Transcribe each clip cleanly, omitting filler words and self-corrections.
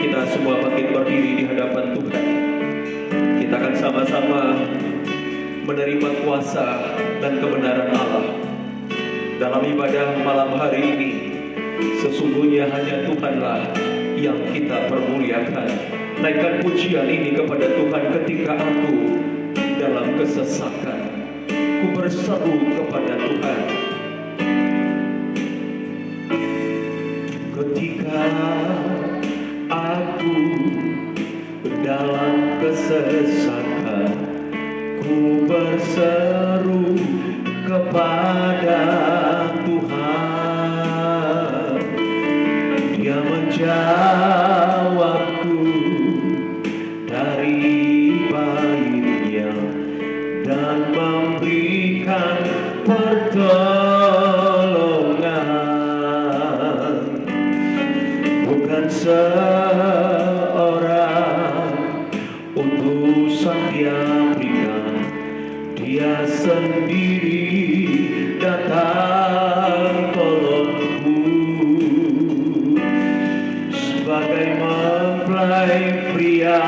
kita semua makin berdiri di hadapan Tuhan, kita akan sama-sama menerima kuasa dan kebenaran Allah. Dalam ibadah malam hari ini, sesungguhnya hanya Tuhanlah yang kita permuliakan. Naikkan pujian ini kepada Tuhan. Ketika aku dalam kesesakan, ku berseru kepada Tuhan. Ketika aku dalam kesesakan, ku berseru kepada Tuhan. Dia menjawabku dari baitnya dan memberikan pertolongan. Bukan seorang utusan dia berikan, dia sendiri datang tolongku. Sebagai mempelai pria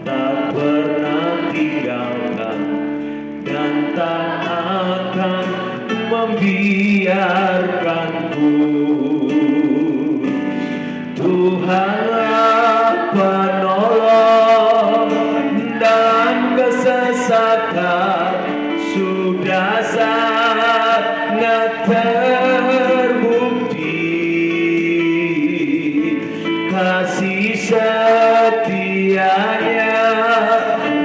tak pernah tinggalkan dan tak akan membiarkanku. Tuhanlah penolong dalam kesesakan, sudah sangat terbukti kasih setianya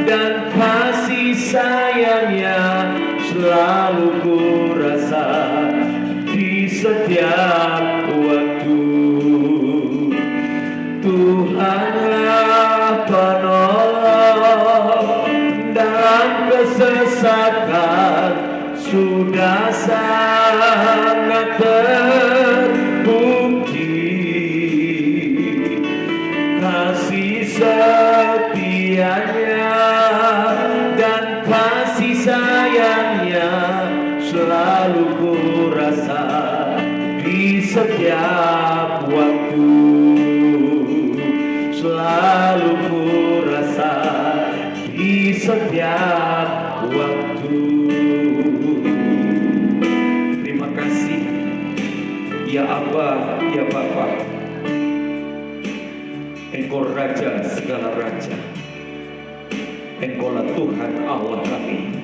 dan kasih sayangnya selalu ku rasa di setiap waktu. Tuhanlah penolong dalam kesesakan, sudah sangat terbukti kasih setianya dan kasih sayangnya selalu ku rasa di setiap waktu. Selalu ku rasa di setiap waktu. Terima kasih ya Abba, ya Bapa. Engkau Raja segala raja, Engkaulah Tuhan Allah kami.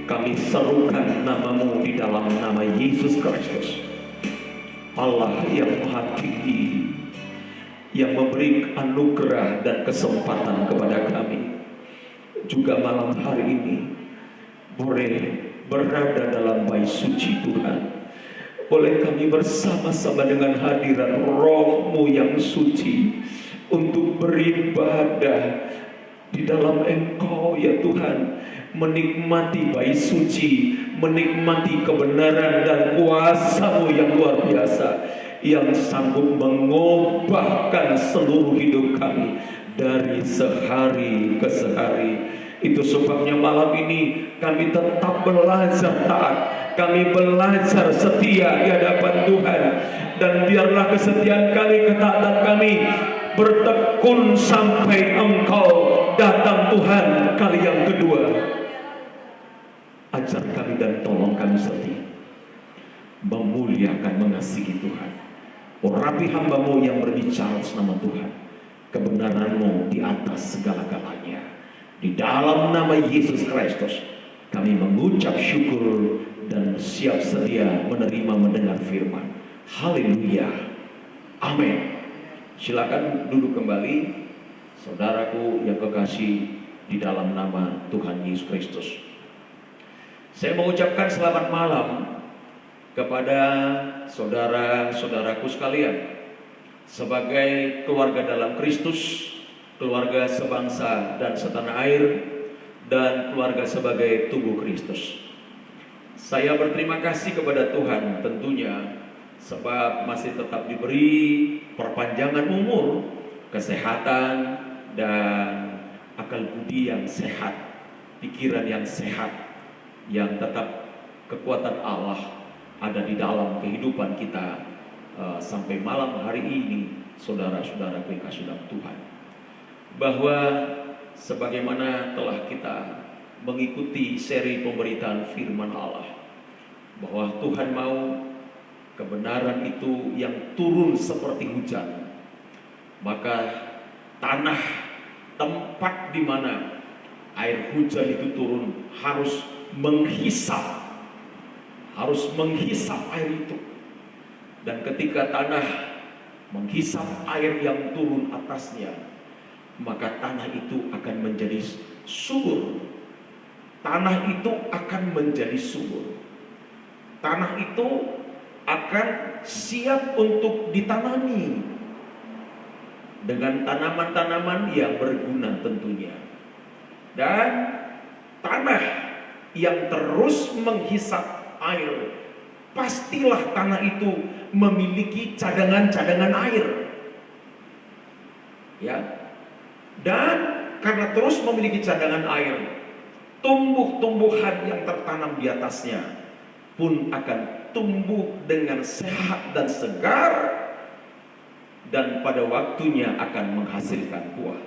Kami serukan namamu di dalam nama Yesus Kristus, Allah yang Maha Tinggi, yang memberi anugerah dan kesempatan kepada kami juga malam hari ini boleh berada dalam bait suci Tuhan. Boleh kami bersama-sama dengan hadirat Roh-Mu yang suci untuk beribadah di dalam Engkau ya Tuhan, menikmati bait suci, menikmati kebenaran dan kuasa-Mu yang luar biasa, yang sanggup mengubahkan seluruh hidup kami dari sehari ke sehari. Itu sebabnya malam ini kami tetap belajar taat, kami belajar setia di hadapan Tuhan. Dan biarlah kesetiaan kami, ketaatan kami bertekun sampai Engkau datang Tuhan kali yang kedua. Ajar kami dan tolong kami setia, memuliakan, mengasihi Tuhan. Urapi hamba-Mu yang berbicara nama Tuhan, kebenaran-Mu di atas segala-galanya. Di dalam nama Yesus Kristus kami mengucap syukur dan siap sedia menerima mendengar firman. Haleluya, amin. Silakan duduk kembali, saudaraku yang kekasih di dalam nama Tuhan Yesus Kristus. Saya mengucapkan selamat malam kepada saudara-saudaraku sekalian, sebagai keluarga dalam Kristus, keluarga sebangsa dan setanah air, dan keluarga sebagai tubuh Kristus. Saya berterima kasih kepada Tuhan tentunya, sebab masih tetap diberi perpanjangan umur, kesehatan, dan akal budi yang sehat, pikiran yang sehat, yang tetap kekuatan Allah ada di dalam kehidupan kita sampai malam hari ini, saudara-saudara kekasih dalam Tuhan, bahwa sebagaimana telah kita mengikuti seri pemberitaan firman Allah, bahwa Tuhan mau kebenaran itu yang turun seperti hujan, maka tanah tempat di mana air hujan itu turun harus menghisap air itu. Dan ketika tanah menghisap air yang turun atasnya, maka tanah itu akan menjadi subur. Tanah itu akan menjadi subur. Tanah itu akan siap untuk ditanami dengan tanaman-tanaman yang berguna tentunya. Dan tanah yang terus menghisap air, pastilah tanah itu memiliki cadangan-cadangan air. Ya. Dan karena terus memiliki cadangan air, tumbuh-tumbuhan yang tertanam di atasnya pun akan tumbuh dengan sehat dan segar, dan pada waktunya akan menghasilkan buah.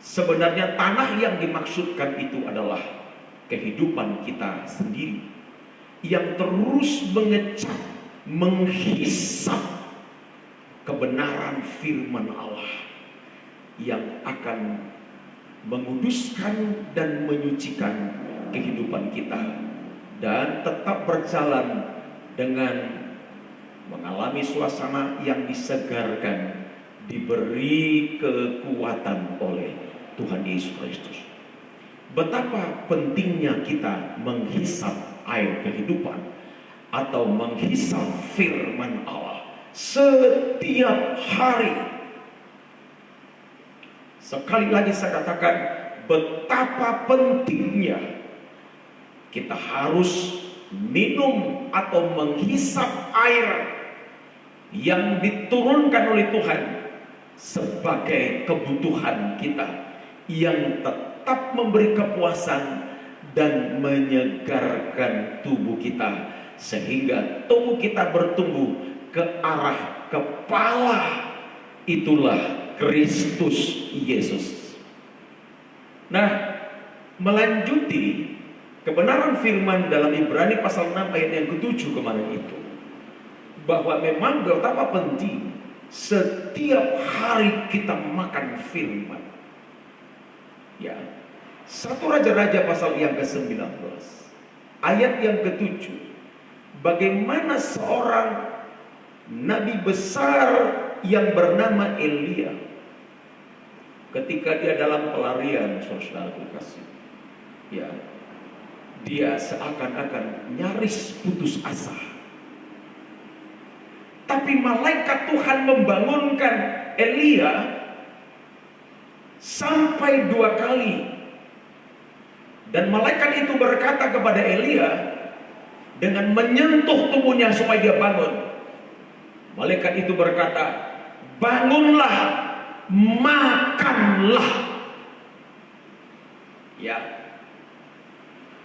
Sebenarnya tanah yang dimaksudkan itu adalah kehidupan kita sendiri, yang terus mengecap, menghisap kebenaran firman Allah, yang akan menguduskan dan menyucikan kehidupan kita, dan tetap berjalan dengan mengalami suasana yang disegarkan, diberi kekuatan oleh Tuhan Yesus Kristus. Betapa pentingnya kita menghisap air kehidupan atau menghisap firman Allah setiap hari. Sekali lagi saya katakan, betapa pentingnya kita harus minum atau menghisap air yang diturunkan oleh Tuhan sebagai kebutuhan kita, yang tetap memberi kepuasan dan menyegarkan tubuh kita, sehingga tubuh kita bertumbuh ke arah kepala, itulah Kristus Yesus. Nah, melanjuti kebenaran firman dalam Ibrani pasal 6 ayat yang ke-7 kemarin itu, bahwa memang betapa penting setiap hari kita makan firman. Ya, 1 Raja-Raja pasal yang ke-19 ayat yang ke-7, bagaimana seorang nabi besar yang bernama Elia, ketika dia dalam pelarian, saudara kasih, ya, dia seakan-akan nyaris putus asa. Tapi malaikat Tuhan membangunkan Elia sampai 2 kali. Dan malaikat itu berkata kepada Elia dengan menyentuh tubuhnya supaya dia bangun. Malaikat itu berkata, "Bangunlah, makanlah." Ya,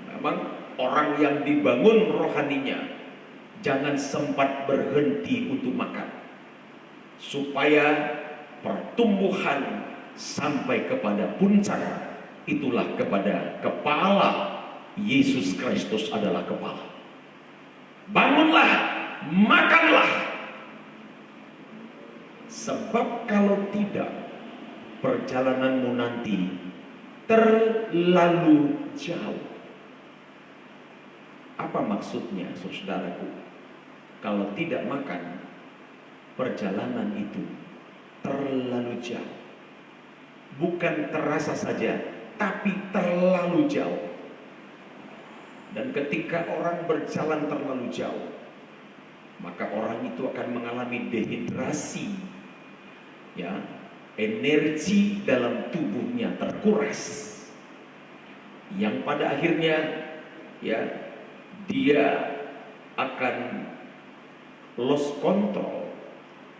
memang orang yang dibangun rohaninya jangan sempat berhenti untuk makan, supaya pertumbuhan sampai kepada puncak, itulah kepada kepala. Yesus Kristus adalah kepala. Bangunlah, makanlah. Sebab kalau tidak, perjalananmu nanti terlalu jauh. Apa maksudnya, saudaraku? Kalau tidak makan, perjalanan itu terlalu jauh. Bukan terasa saja, tapi terlalu jauh. Dan ketika orang berjalan terlalu jauh, maka orang itu akan mengalami dehidrasi. Ya, energi dalam tubuhnya terkuras, yang pada akhirnya, ya, dia akan lost control,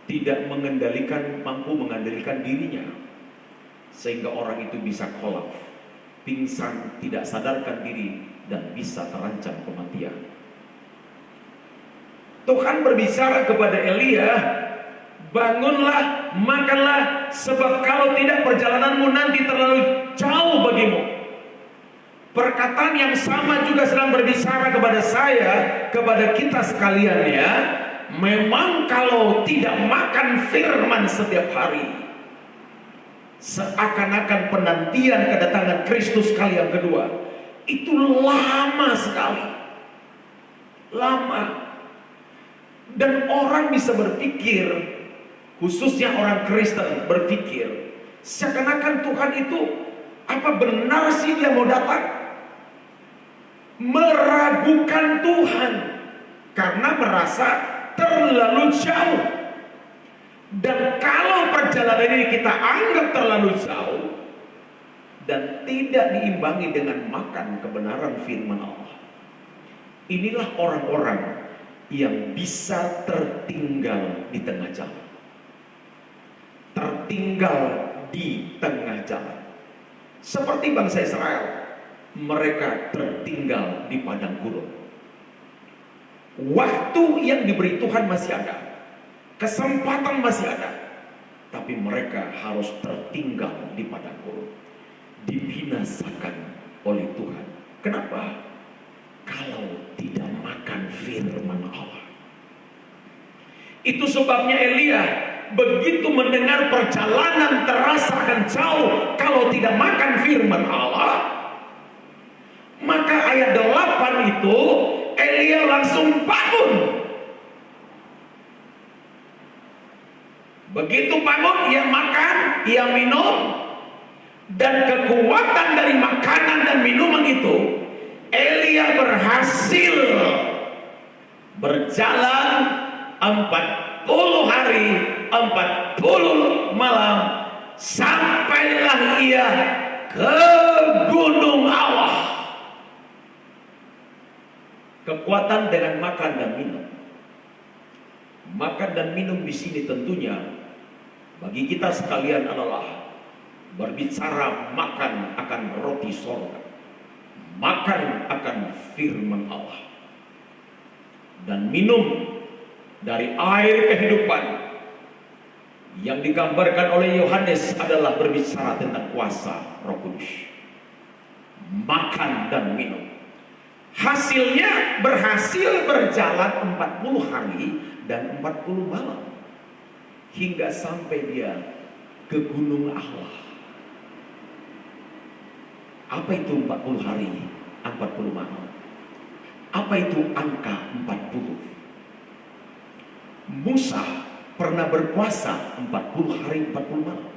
tidak mampu mengendalikan dirinya, sehingga orang itu bisa kolaps, pingsan, tidak sadarkan diri, dan bisa terancam kematian. Tuhan berbicara kepada Elia, bangunlah, makanlah, sebab kalau tidak perjalananmu nanti terlalu jauh bagimu. Perkataan yang sama juga sedang berbicara kepada saya, kepada kita sekalian ya. Memang kalau tidak makan firman setiap hari, seakan-akan penantian kedatangan Kristus kali yang kedua itu lama sekali. Lama. Dan orang bisa berpikir, khususnya orang Kristen berpikir, seakan-akan Tuhan itu apa benar sih dia mau datang? Meragukan Tuhan karena merasa terlalu jauh. Dan kalau perjalanan ini kita anggap terlalu jauh dan tidak diimbangi dengan makan kebenaran firman Allah, inilah orang-orang yang bisa tertinggal di tengah jalan. Tertinggal di tengah jalan. Seperti bangsa Israel, mereka tertinggal di padang gurun. Waktu yang diberi Tuhan masih ada, kesempatan masih ada, tapi mereka harus tertinggal di padang gurun, dibinasakan oleh Tuhan. Kenapa? Kalau tidak makan firman Allah. Itu sebabnya Elia begitu mendengar perjalanan terasa akan jauh kalau tidak makan firman Allah, maka ayat 8 itu Elia langsung bangun. Begitu bangun, ia makan, ia minum, dan kekuatan dari makanan dan minuman itu, Elia berhasil berjalan 40 hari 40 malam, sampailah ia ke gunung Allah. Kekuatan dengan makan dan minum. Makan dan minum di sini tentunya bagi kita sekalian adalah berbicara makan akan roti sorga, makan akan firman Allah, dan minum dari air kehidupan yang digambarkan oleh Yohanes adalah berbicara tentang kuasa Roh Kudus. Makan dan minum. Hasilnya berhasil berjalan 40 hari dan 40 malam hingga sampai dia ke gunung Allah. Apa itu 40 hari 40 malam? Apa itu angka 40? Musa pernah berpuasa 40 hari 40 malam.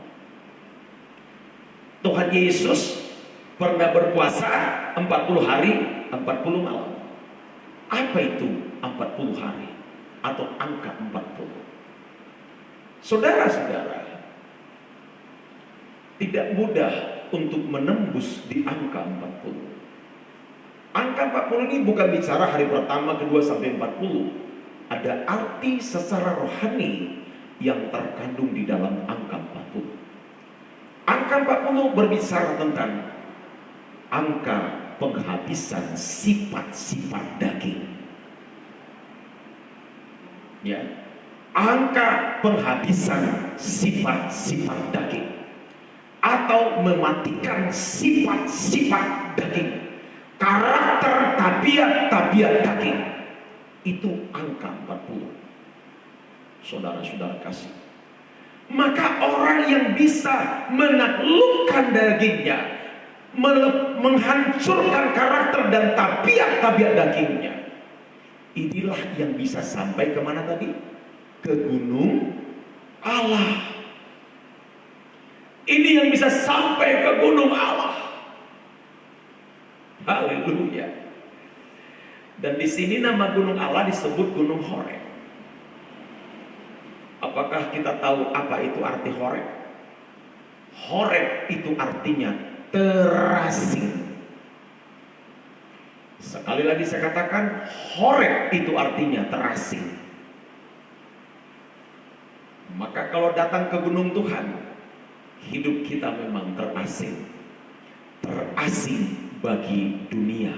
Tuhan Yesus pernah berpuasa 40 hari 40 malam. Apa itu 40 hari atau angka 40? Saudara-saudara, tidak mudah untuk menembus di angka 40. Angka 40 ini bukan bicara hari pertama, kedua sampai 40. Ada arti secara rohani yang terkandung di dalam angka 40. Angka 40 berbicara tentang angka penghabisan sifat-sifat daging. Ya, angka penghabisan sifat-sifat daging atau mematikan sifat-sifat daging, karakter, tabiat daging. Itu angka 40. Saudara-saudara kasih, maka orang yang bisa menaklukkan dagingnya, menghancurkan karakter dan tabiat dagingnya, inilah yang bisa sampai kemana tadi? Ke gunung Allah. Ini yang bisa sampai ke gunung Allah. Haleluya. Dan di sini nama gunung Allah disebut Gunung Horeb. Apakah kita tahu apa itu arti Horeb? Horeb itu artinya terasing. Sekali lagi saya katakan, Horeb itu artinya terasing. Maka kalau datang ke gunung Tuhan, hidup kita memang terasing. Terasing bagi dunia.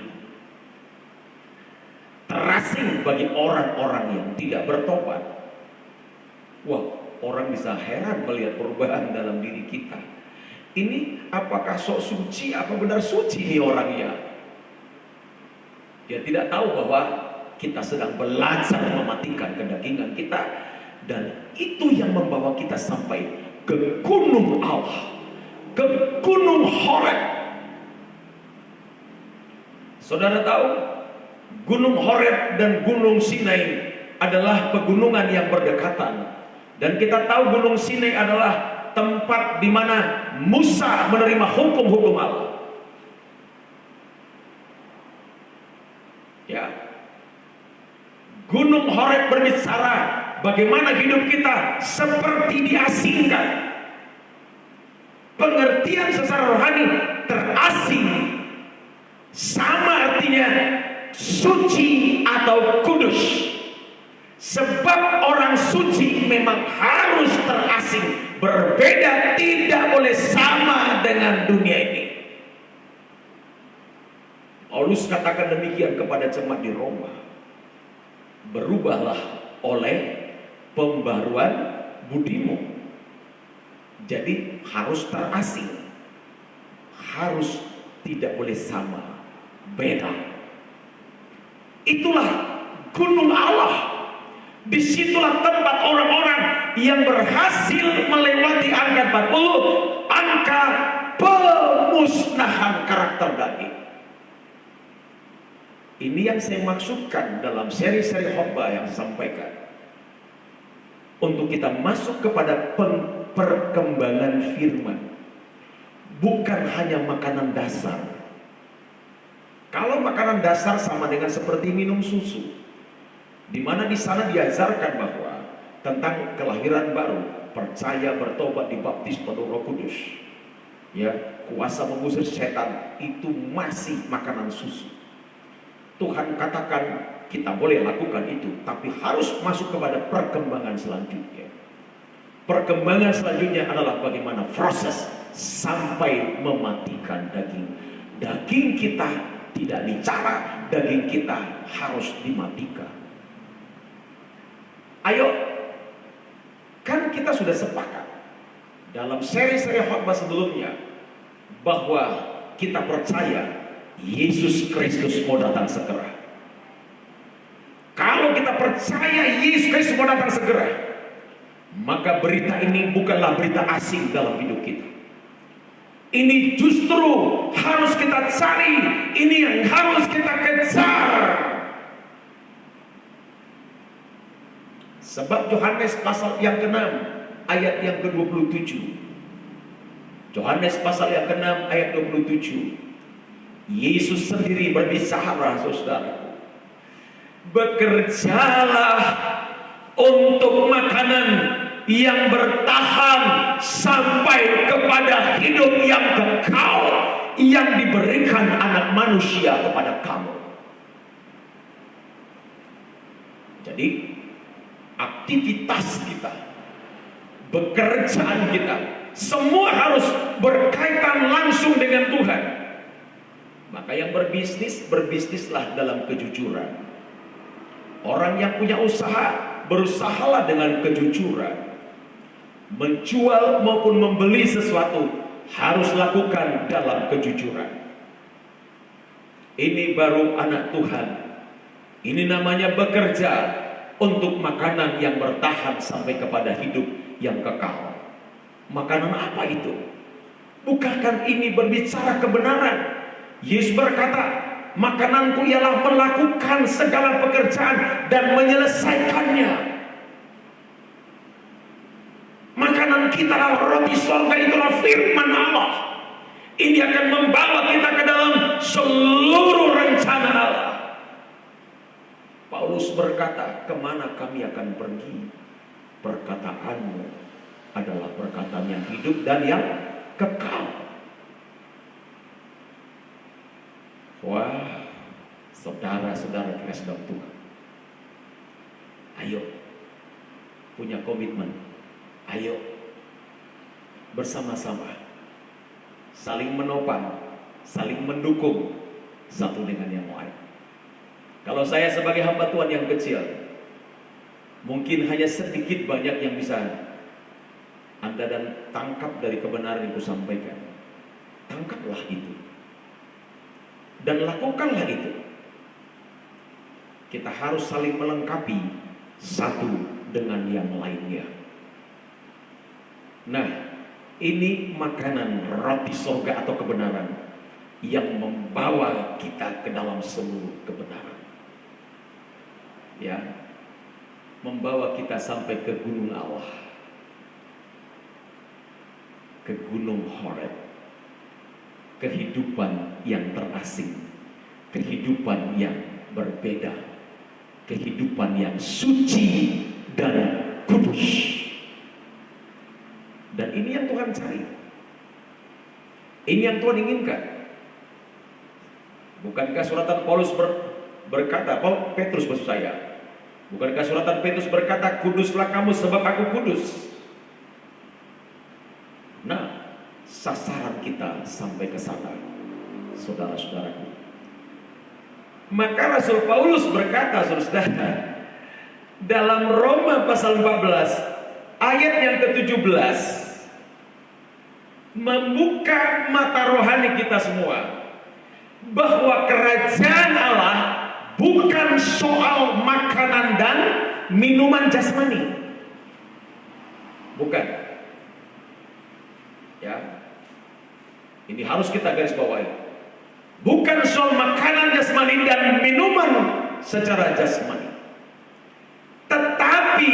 Terasing asing bagi orang-orang yang tidak bertobat. Wah, orang bisa heran melihat perubahan dalam diri kita. Ini apakah sok suci, apa benar suci nih orangnya? Dia tidak tahu bahwa kita sedang belajar mematikan kedagingan kita. Dan itu yang membawa kita sampai ke gunung Allah, ke gunung Horeb. Saudara tahu, gunung Horeb dan gunung Sinai adalah pegunungan yang berdekatan. Dan kita tahu gunung Sinai adalah tempat di mana Musa menerima hukum-hukum Allah. Ya. Gunung Horeb berbicara bagaimana hidup kita seperti diasingkan. Pengertian secara rohani terasing sama artinya suci atau kudus. Sebab orang suci memang harus terasing, berbeda, tidak boleh sama dengan dunia ini. Paulus katakan demikian kepada jemaat di Roma. Berubahlah oleh pembaruan budimu. Jadi harus terasing, harus tidak boleh sama, beda. Itulah gunung Allah. Disitulah tempat orang-orang yang berhasil melewati angka 40, angka pemusnahan karakter daging. Ini yang saya maksudkan dalam seri-seri khotbah yang saya sampaikan. Untuk kita masuk kepada perkembangan firman, bukan hanya makanan dasar. Kalau makanan dasar sama dengan seperti minum susu, di mana di sana diajarkan bahwa tentang kelahiran baru, percaya, bertobat, dibaptis penuh Roh Kudus, ya, kuasa mengusir setan, itu masih makanan susu. Tuhan katakan kita boleh lakukan itu, tapi harus masuk kepada perkembangan selanjutnya. Perkembangan selanjutnya adalah bagaimana proses sampai mematikan daging. Daging kita tidak dicara, daging kita harus dimatikan. Ayo, kan kita sudah sepakat dalam seri-seri khotbah sebelumnya bahwa kita percaya Yesus Kristus mau datang segera. Kalau kita percaya Yesus Kristus mau datang segera, maka berita ini bukanlah berita asing dalam hidup kita. Ini justru harus kita cari, ini yang harus kita kejar. Sebab Yohanes pasal yang ke-6 ayat yang ke-27. Yohanes pasal yang ke-6 ayat 27. Yesus sendiri berbicara, saudara. Bekerjalah untuk makanan yang bertahan sampai kepada hidup yang kekal yang diberikan Anak Manusia kepada kamu. Jadi aktivitas kita, pekerjaan kita, semua harus berkaitan langsung dengan Tuhan. Maka yang berbisnis, berbisnislah dalam kejujuran. Orang yang punya usaha, berusahalah dengan kejujuran. Menjual maupun membeli sesuatu harus lakukan dalam kejujuran. Ini baru anak Tuhan. Ini namanya bekerja untuk makanan yang bertahan sampai kepada hidup yang kekal. Makanan apa itu? Bukankah ini berbicara kebenaran? Yesus berkata, makananku ialah melakukan segala pekerjaan dan menyelesaikannya. Makanan kita adalah roti sorga, itulah firman Allah. Ini akan membawa kita ke dalam seluruh rencana Allah. Paulus berkata, kemana kami akan pergi? Perkataanmu adalah perkataan yang hidup dan yang kekal. Wah, saudara-saudara kasih Tuhan, ayo punya komitmen, ayo bersama-sama saling menopang, saling mendukung satu dengan yang lain. Kalau saya sebagai hamba Tuhan yang kecil, mungkin hanya sedikit banyak yang bisa Anda dan tangkap dari kebenaran yang kusampaikan. Tangkaplah itu dan lakukanlah itu. Kita harus saling melengkapi satu dengan yang lainnya. Nah, ini makanan roti sorga atau kebenaran yang membawa kita ke dalam seluruh kebenaran. Ya, membawa kita sampai ke gunung Allah, ke gunung Horeb, kehidupan yang terasing, kehidupan yang berbeda, kehidupan yang suci dan kudus. Dan ini yang Tuhan cari, ini yang Tuhan inginkan. Bukankah suratan Paulus berkata, Petrus maksud saya, bukankah suratan Petrus berkata, kuduslah kamu sebab aku kudus? Nah, sasaran kita sampai ke sana, saudara-saudaraku. Maka Rasul Paulus berkata, saudara, dalam Roma pasal 14 ayat yang ke-17, membuka mata rohani kita semua bahwa kerajaan Allah bukan soal makanan dan minuman jasmani. Bukan. Ya. Ini harus kita garis bawahi. Bukan soal makanan jasmani dan minuman secara jasmani. Tetapi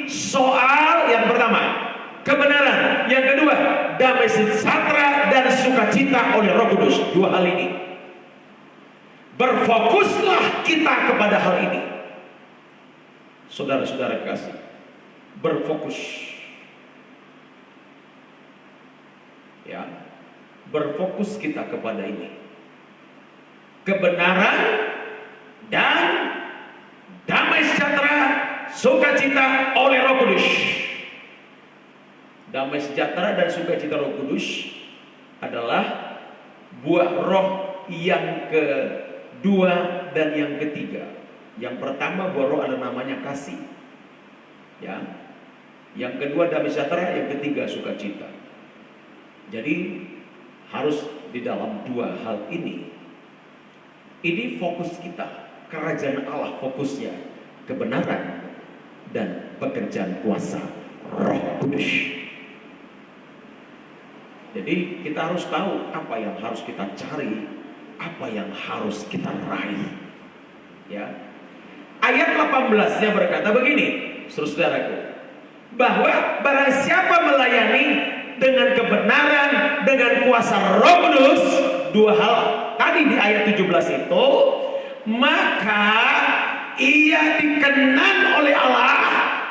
soal yang pertama, kebenaran. Yang kedua, damai sejahtera dan sukacita oleh Roh Kudus. Dua hal ini. Berfokuslah kita kepada hal ini. Saudara-saudara kasih, berfokus. Ya, berfokus kita kepada ini. Kebenaran dan damai sejahtera, sukacita oleh Roh Kudus. Damai sejahtera dan sukacita Roh Kudus adalah buah roh yang kedua dan yang ketiga. Yang pertama buah roh ada namanya kasih. Ya. Yang kedua damai sejahtera, yang ketiga sukacita. Jadi harus di dalam dua hal ini. Ini fokus kita. Kerajaan Allah fokusnya kebenaran dan pekerjaan kuasa Roh Kudus. Jadi kita harus tahu apa yang harus kita cari, apa yang harus kita raih. Ya. Ayat 18-nya berkata begini, saudaraku, bahwa barang siapa melayani dengan kebenaran, dengan kuasa Roh Kudus, dua hal tadi di ayat 17 itu, maka ia dikenan oleh Allah.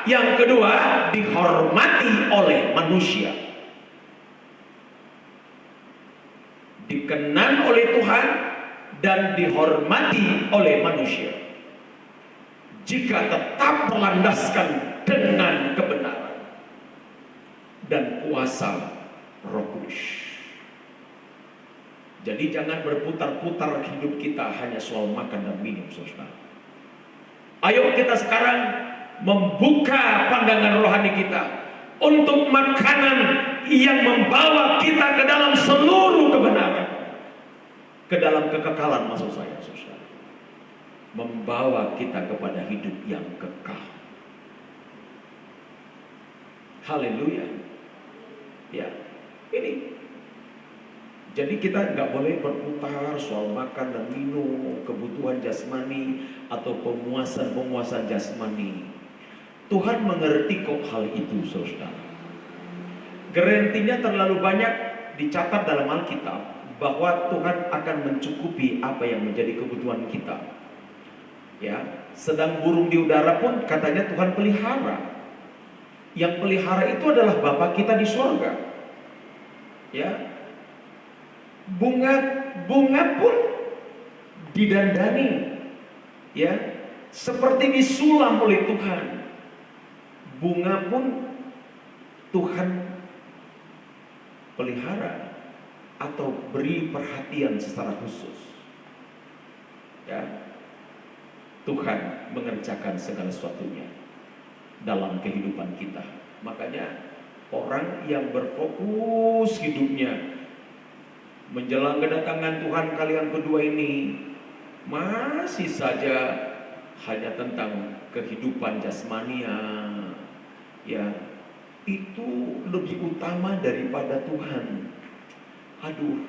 Yang kedua, dihormati oleh manusia. Dikenan oleh Tuhan dan dihormati oleh manusia jika tetap berlandaskan dengan kebenaran dan kuasa Roh Kudus. Jadi jangan berputar-putar hidup kita hanya soal makan dan minum, saudara. Ayo kita sekarang membuka pandangan rohani kita untuk makanan yang membawa kita ke dalam seluruh kebenaran, ke dalam kekekalan, maksud saya, saudara. Membawa kita kepada hidup yang kekal. Haleluya. Ya, ini. Jadi kita nggak boleh berputar soal makan dan minum, kebutuhan jasmani atau pemuasan jasmani. Tuhan mengerti kok hal itu, saudara. Garantinya terlalu banyak dicatat dalam Alkitab bahwa Tuhan akan mencukupi apa yang menjadi kebutuhan kita. Ya, sedang burung di udara pun katanya Tuhan pelihara. Yang pelihara itu adalah Bapa kita di sorga. Ya, bunga pun didandani, ya, seperti disulam oleh Tuhan. Bunga pun Tuhan pelihara atau beri perhatian secara khusus. Ya. Tuhan mengerjakan segala sesuatunya dalam kehidupan kita. Makanya orang yang berfokus hidupnya menjelang kedatangan Tuhan kali yang kedua ini masih saja hanya tentang kehidupan jasmania, ya, itu lebih utama daripada Tuhan. Aduh,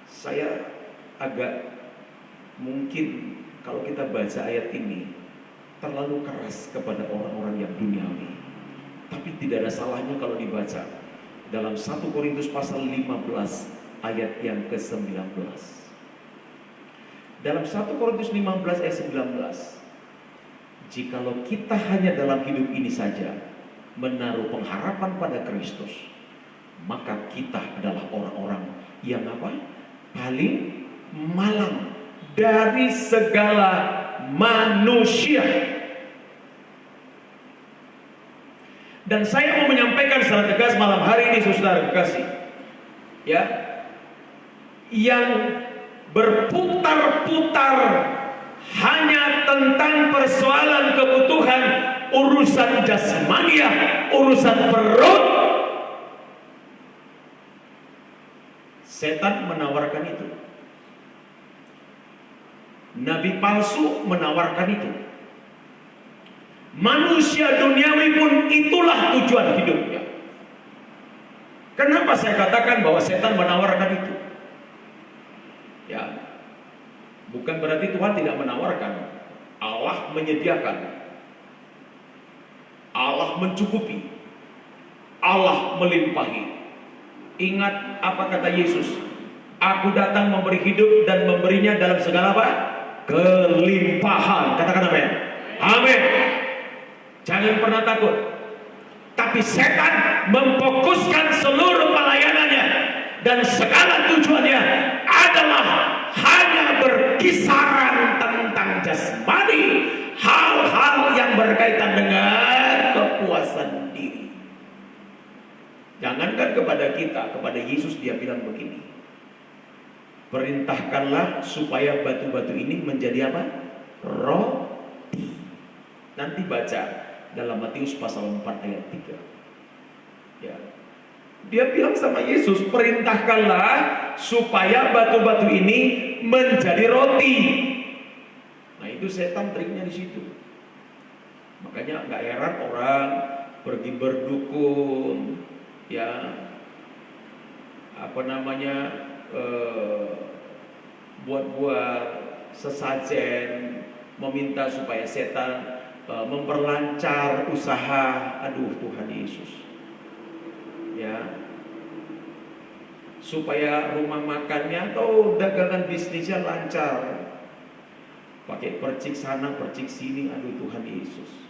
saya agak mungkin kalau kita baca ayat ini terlalu keras kepada orang-orang yang duniawi. Tapi tidak ada salahnya kalau dibaca dalam 1 Korintus pasal 15 ayat yang ke-19. Dalam 1 Korintus 15 ayat 19, jikalau kita hanya dalam hidup ini saja menaruh pengharapan pada Kristus, maka kita adalah orang-orang yang apa? Paling malang dari segala manusia. Dan saya mau menyampaikan secara tegas malam hari ini, saudara kekasih, ya, yang berputar-putar hanya tentang persoalan kebutuhan, urusan jasmania, urusan perut. Setan menawarkan itu. Nabi palsu menawarkan itu. Manusia duniawi pun itulah tujuan hidupnya. Kenapa saya katakan bahwa setan menawarkan itu? Ya, bukan berarti Tuhan tidak menawarkan. Allah menyediakan, Allah mencukupi, Allah melimpahi. Ingat apa kata Yesus? Aku datang memberi hidup dan memberinya dalam segala apa? Kelimpahan. Katakan amin. Amin. Jangan pernah takut. Tapi setan memfokuskan seluruh pelayanannya dan segala tujuannya adalah hanya berkisaran tentang jasmani, hal-hal yang berkaitan dengan kepuasan diri. Jangankan kepada kita, kepada Yesus dia bilang begini, perintahkanlah supaya batu-batu ini menjadi apa? Roti. Nanti baca dalam Matius pasal 4 ayat 3. Ya. Dia bilang sama Yesus, perintahkanlah supaya batu-batu ini menjadi roti. Nah, itu setan triknya di situ. Makanya nggak heran orang pergi berdukun, ya, apa namanya, buat-buat sesajen, meminta supaya setan memperlancar usaha. Aduh, Tuhan Yesus, ya, supaya rumah makannya atau dagangan bisnisnya lancar, pakai percik sana percik sini. Aduh, Tuhan Yesus.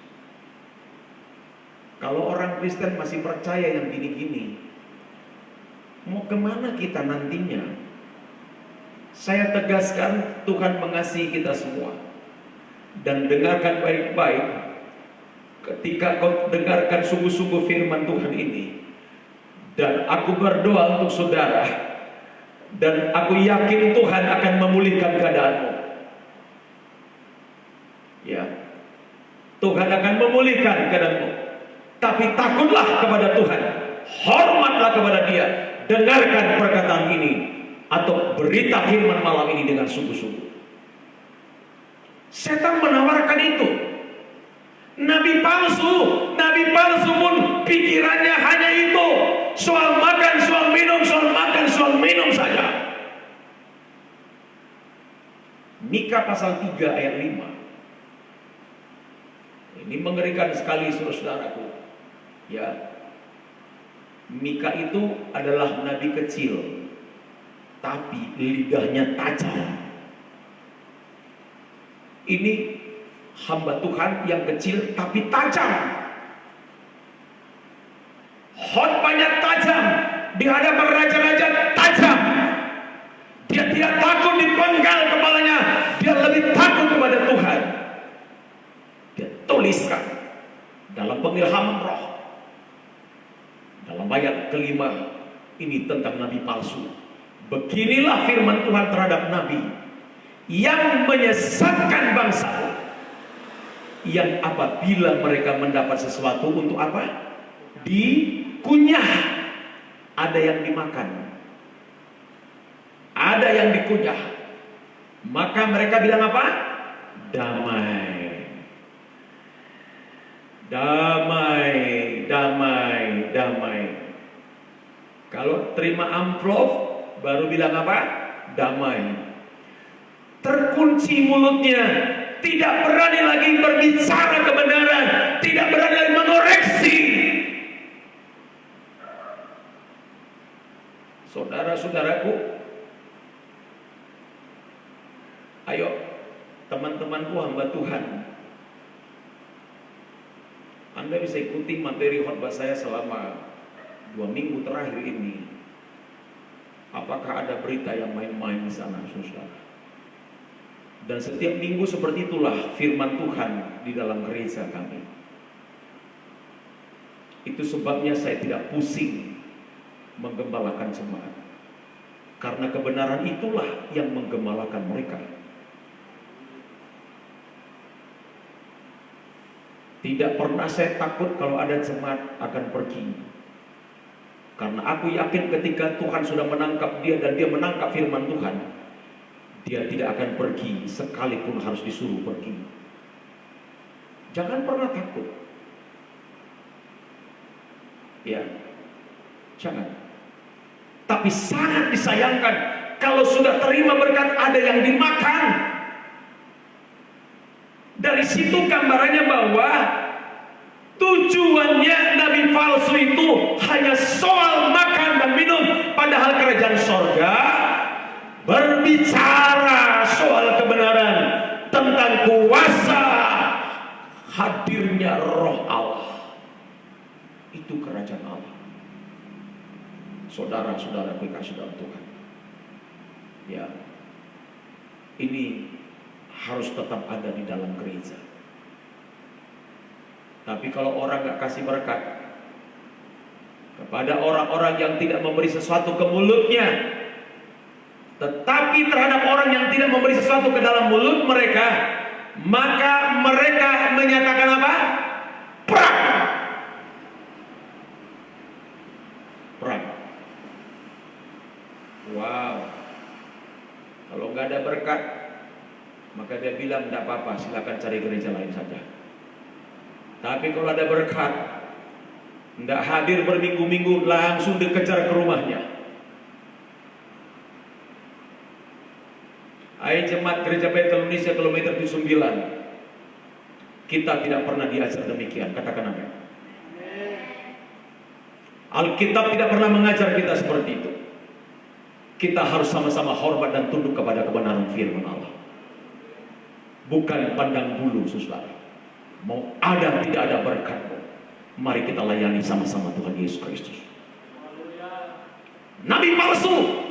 Kalau orang Kristen masih percaya yang gini-gini, mau kemana kita nantinya? Saya tegaskan, Tuhan mengasihi kita semua. Dan dengarkan baik-baik. Ketika kau dengarkan sungguh-sungguh firman Tuhan ini, dan aku berdoa untuk saudara, dan aku yakin Tuhan akan memulihkan keadaanmu. Ya, Tuhan akan memulihkan keadaanmu. Tapi takutlah kepada Tuhan, hormatlah kepada Dia, dengarkan perkataan ini atau berita firman malam ini dengan sungguh-sungguh. Setan menawarkan itu. Nabi palsu pun pikirannya hanya itu, soal makan, soal minum, soal makan, soal minum saja. Mika pasal 3 ayat 5. Ini mengerikan sekali, saudaraku. Ya, Mika itu adalah nabi kecil, tapi lidahnya tajam. Ini hamba Tuhan yang kecil tapi tajam. Khotbahnya tajam, di hadapan raja-raja tajam. Dia tidak takut dipenggal kepalanya, dia lebih takut kepada Tuhan. Dia tuliskan dalam pengilhaman roh. Dalam ayat kelima ini tentang nabi palsu. Beginilah firman Tuhan terhadap nabi yang menyesatkan bangsa yang apabila mereka mendapat sesuatu untuk apa? Dikunyah. Ada yang dimakan, ada yang dikunyah. Maka mereka bilang apa? Damai. Damai, damai, damai. Kalau terima amplop baru bilang apa? Damai. Terkunci mulutnya, tidak berani lagi berbicara kebenaran, tidak berani lagi mengoreksi. Saudara-saudaraku, ayo teman-temanku hamba Tuhan, Anda bisa ikuti materi khotbah saya selama 2 minggu terakhir ini. Apakah ada berita yang main-main di sana, saudara? Dan setiap minggu seperti itulah firman Tuhan di dalam gereja kami. Itu sebabnya saya tidak pusing menggembalakan jemaat, karena kebenaran itulah yang menggembalakan mereka. Tidak pernah saya takut kalau ada jemaat akan pergi, karena aku yakin ketika Tuhan sudah menangkap dia dan dia menangkap firman Tuhan, dia tidak akan pergi sekalipun harus disuruh pergi. Jangan pernah takut. Ya, jangan. Tapi sangat disayangkan kalau sudah terima berkat ada yang dimakan. Dari situ gambarannya bahwa tujuannya nabi palsu itu hanya soal makan dan minum, padahal kerajaan sorga berbicara soal kebenaran, tentang kuasa hadirnya roh Allah. Itu kerajaan Allah. Saudara-saudara kekasih dalam Tuhan, ya, ini harus tetap ada di dalam gereja. Tapi kalau orang gak kasih berkat kepada orang-orang yang tidak memberi sesuatu ke mulutnya, tetapi terhadap orang yang tidak memberi sesuatu ke dalam mulut mereka, maka mereka menyatakan apa? Perang. Perang. Wow. Kalau nggak ada berkat, maka dia bilang tidak apa-apa, silakan cari gereja lain saja. Tapi kalau ada berkat, tidak hadir berminggu-minggu, langsung dikejar ke rumahnya. Hai jemaat Gereja Betel Indonesia kilometer 79, kita tidak pernah diajar demikian. Katakan amin. Alkitab tidak pernah mengajar kita seperti itu. Kita harus sama-sama hormat dan tunduk kepada kebenaran firman Allah, bukan pandang bulu, saudara. Mau ada tidak ada berkat, mari kita layani sama-sama Tuhan Yesus Kristus. Nabi palsu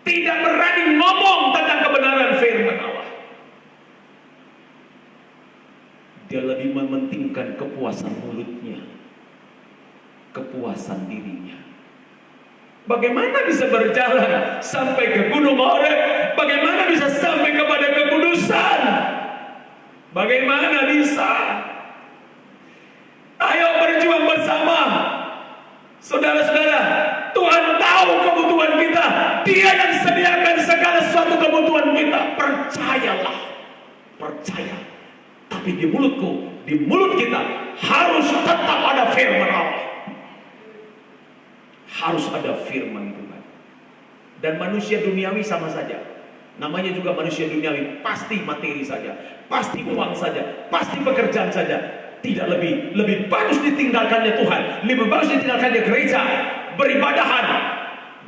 tidak berani ngomong tentang kebenaran firman Allah. Dia lebih mementingkan kepuasan mulutnya, kepuasan dirinya. Bagaimana bisa berjalan sampai ke Gunung Horeb? Bagaimana bisa sampai kepada kekudusan? Bagaimana bisa? Ayo berjuang bersama, saudara-saudara. Tuhan tahu kebutuhan kita. Dia yang sediakan segala sesuatu kebutuhan kita. Percayalah, percaya. Tapi di mulutku, di mulut kita harus tetap ada firman Allah. Harus ada firman Tuhan. Dan manusia duniawi sama saja. Namanya juga manusia duniawi, pasti materi saja, pasti uang saja, pasti pekerjaan saja. Tidak lebih bagus ditinggalkannya Tuhan, lebih bagus ditinggalkannya gereja, beribadahan,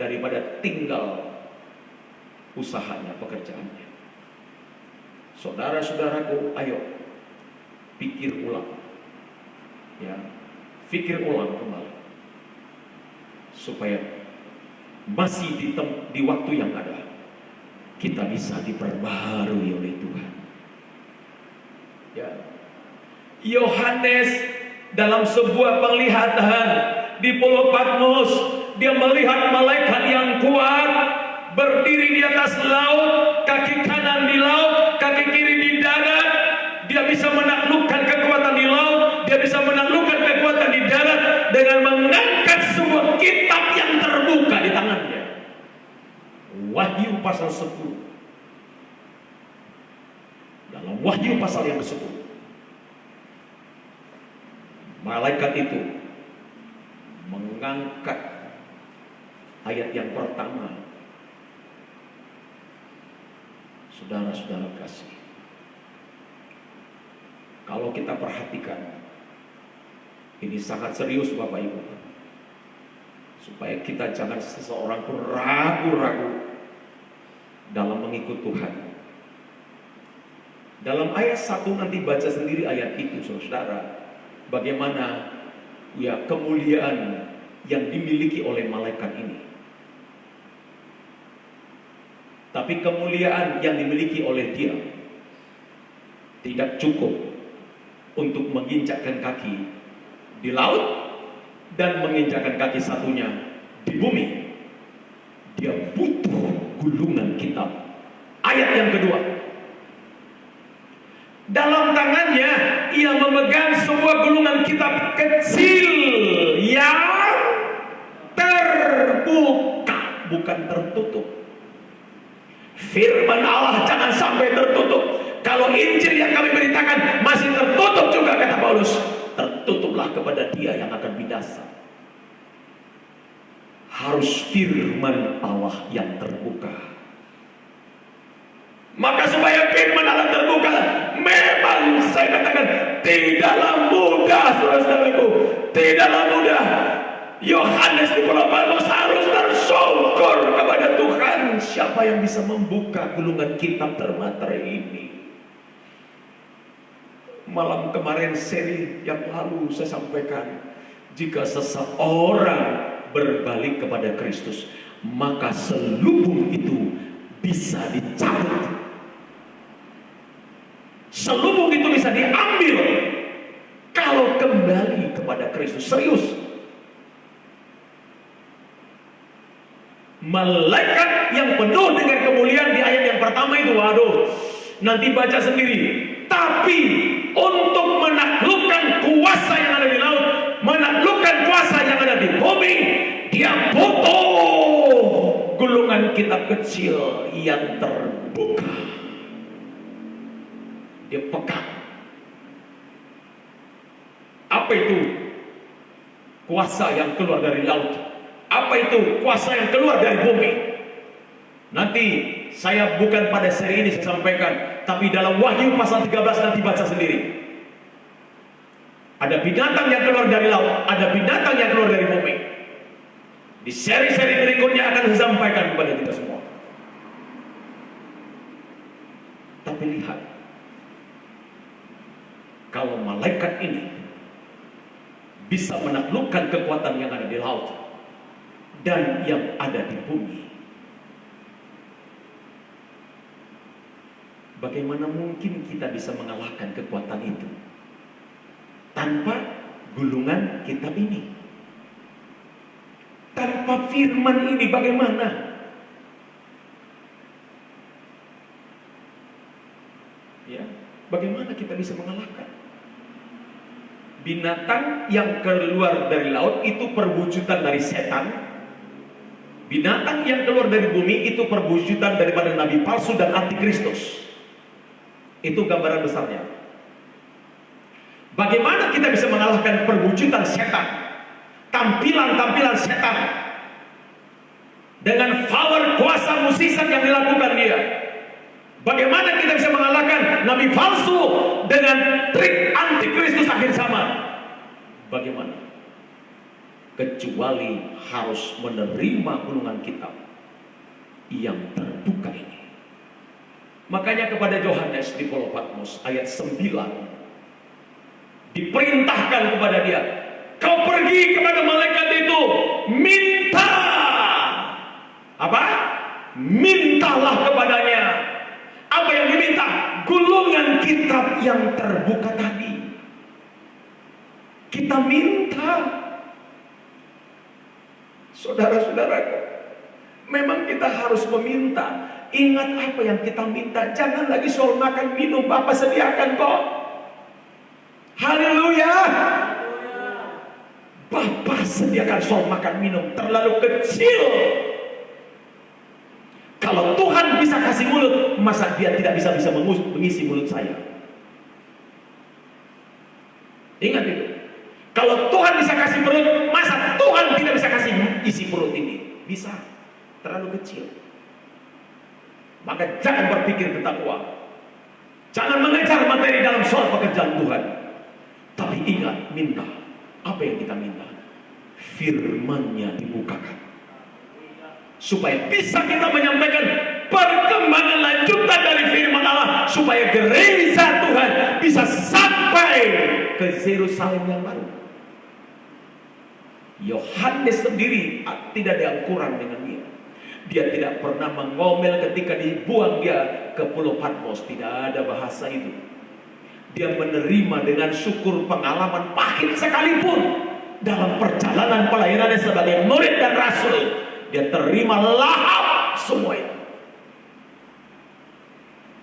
daripada tinggal usahanya, pekerjaannya. Saudara-saudaraku, ayo pikir ulang, ya, pikir ulang kembali, supaya masih di waktu yang ada kita bisa diperbarui oleh Tuhan. Ya, Yohanes dalam sebuah penglihatan di Pulau Patmos, dia melihat malaikat yang kuat berdiri di atas laut, kaki kanan di laut, kaki kiri di darat. tidak bisa menaklukkan kekuatan di laut, dia bisa menaklukkan kekuatan di darat dengan mengangkat sebuah kitab yang terbuka di tangannya. Wahyu pasal 10. Dalam Wahyu pasal yang ke-10, malaikat itu mengangkat ayat yang pertama. Saudara-saudara kasih, kalau kita perhatikan, ini sangat serius Bapak Ibu, supaya kita jangan seseorang pun ragu-ragu dalam mengikut Tuhan. Dalam ayat 1 nanti baca sendiri ayat itu, saudara, bagaimana ya kemuliaan yang dimiliki oleh malaikat ini. Tapi kemuliaan yang dimiliki oleh dia tidak cukup untuk menginjakkan kaki di laut dan menginjakkan kaki satunya di bumi. Dia butuh gulungan kitab. Ayat yang kedua, dalam tangannya ia memegang sebuah gulungan kitab kecil yang terbuka, bukan tertutup. Firman Allah jangan sampai tertutup. Kalau Injil yang kami beritakan masih tertutup juga, kata Paulus, tertutuplah kepada dia yang akan binasa. Harus firman Allah yang terbuka. Maka supaya firman Allah terbuka, memang saya katakan tidaklah mudah, saudara-saudaraku, tidaklah mudah. Yohanes di Pulau Patmos harus bersyukur kepada Tuhan. Siapa yang bisa membuka gulungan kitab termaterai ini? Malam kemarin seri yang lalu saya sampaikan, jika seseorang berbalik kepada Kristus, maka selubung itu bisa dicabut. Selubung itu bisa diambil kalau kembali kepada Kristus. Serius. Malaikat yang penuh dengan kemuliaan di ayat yang pertama itu, waduh, nanti baca sendiri. Tapi untuk menaklukkan kuasa yang ada di laut, menaklukkan kuasa yang ada di bumi, dia butuh gulungan kitab kecil yang terbuka. Dia pegang. Apa itu kuasa yang keluar dari laut? Apa itu kuasa yang keluar dari bumi? Nanti saya bukan pada seri ini saya sampaikan, tapi dalam Wahyu pasal 13 nanti baca sendiri. Ada binatang yang keluar dari laut, ada binatang yang keluar dari bumi. Di seri-seri berikutnya akan saya sampaikan kepada kita semua. Tapi lihat, kalau malaikat ini bisa menaklukkan kekuatan yang ada di laut dan yang ada di bumi, bagaimana mungkin kita bisa mengalahkan kekuatan itu tanpa gulungan kitab ini? Tanpa firman ini bagaimana? Ya, bagaimana kita bisa mengalahkan? Binatang yang keluar dari laut itu perwujudan dari setan. Binatang yang keluar dari bumi itu perwujudan daripada nabi palsu dan antikristus. Itu gambaran besarnya. Bagaimana kita bisa mengalahkan perwujudan setan, tampilan-tampilan setan, dengan power kuasa musisat yang dilakukan dia? Bagaimana kita bisa mengalahkan nabi palsu dengan trik antikristus akhir zaman? Bagaimana? Kecuali harus menerima gulungan kitab yang terbuka ini. Makanya kepada Yohanes di Pulau Patmos ayat 9 diperintahkan kepada dia, kau pergi kepada malaikat itu, minta apa? Mintalah kepadanya. Apa yang diminta? Gulungan kitab yang terbuka tadi. Kita minta. Saudara-saudaraku, memang kita harus meminta. Ingat apa yang kita minta. Jangan lagi soal makan minum, Bapak sediakan kok. Haleluya. Bapa sediakan soal makan minum terlalu kecil. Kalau Tuhan bisa kasih mulut, masa dia tidak bisa mengisi mulut saya? Ingat itu. Kalau Tuhan bisa kasih perut, masa Tuhan tidak bisa kasih isi perut ini? Bisa. Terlalu kecil. Maka jangan berpikir tentang uang. Jangan mengejar materi dalam soal pekerjaan Tuhan. Tapi ingat, minta. Apa yang kita minta? Firman-Nya dibukakan. Supaya bisa kita menyampaikan perkembangan lanjutan dari firman Allah, supaya gereja Tuhan bisa sampai ke Yerusalem yang baru. Yohanes sendiri tidak ada yang kurang dengan dia. Dia tidak pernah mengomel ketika dibuang dia ke Pulau Patmos. Tidak ada bahasa itu. Dia menerima dengan syukur pengalaman pahit sekalipun dalam perjalanan pelayanannya sebagai murid dan rasul. Dia terima lahap semua itu.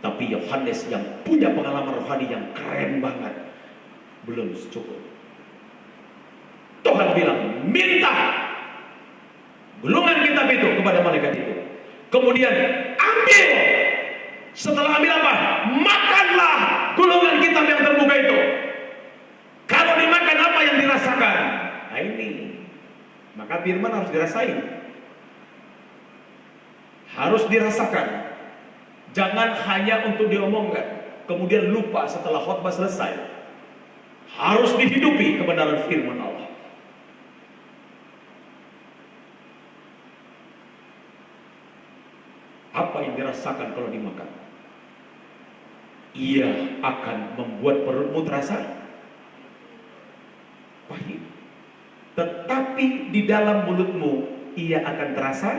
Tapi Yohanes yang punya pengalaman rohani yang keren banget, belum cukup. Tuhan bilang, minta gulungan kitab itu kepada malaikat itu. Kemudian ambil. Setelah ambil apa? Makanlah gulungan kitab yang terbuka itu. Kalau dimakan, apa yang dirasakan? Nah ini. Maka firman harus dirasain. Harus dirasakan. Jangan hanya untuk diomongkan, kemudian lupa setelah khotbah selesai. Harus dihidupi kebenaran firman Allah. Apa yang dirasakan kalau dimakan? Ia akan membuat perutmu terasa pahit. Tetapi di dalam mulutmu ia akan terasa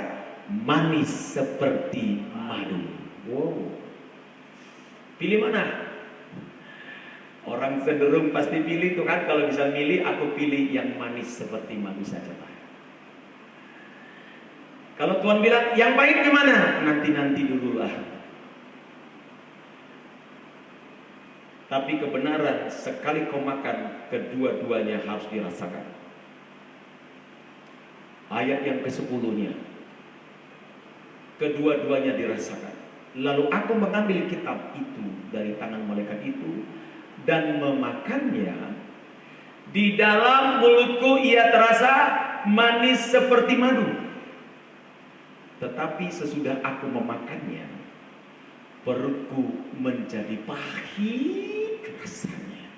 manis seperti madu. Wow. Pilih mana? Orang cenderung pasti pilih tuh kan. Kalau bisa milih, aku pilih yang manis seperti madu saja Pak. Kalau Tuhan bilang yang pahit gimana? Nanti dululah. Tapi kebenaran sekali kau makan, kedua-duanya harus dirasakan. Ayat yang ke-10-nya, kedua-duanya dirasakan. Lalu aku mengambil kitab itu dari tangan malaikat itu dan memakannya. Di dalam mulutku ia terasa manis seperti madu. Tetapi sesudah aku memakannya, perutku menjadi pahit rasanya.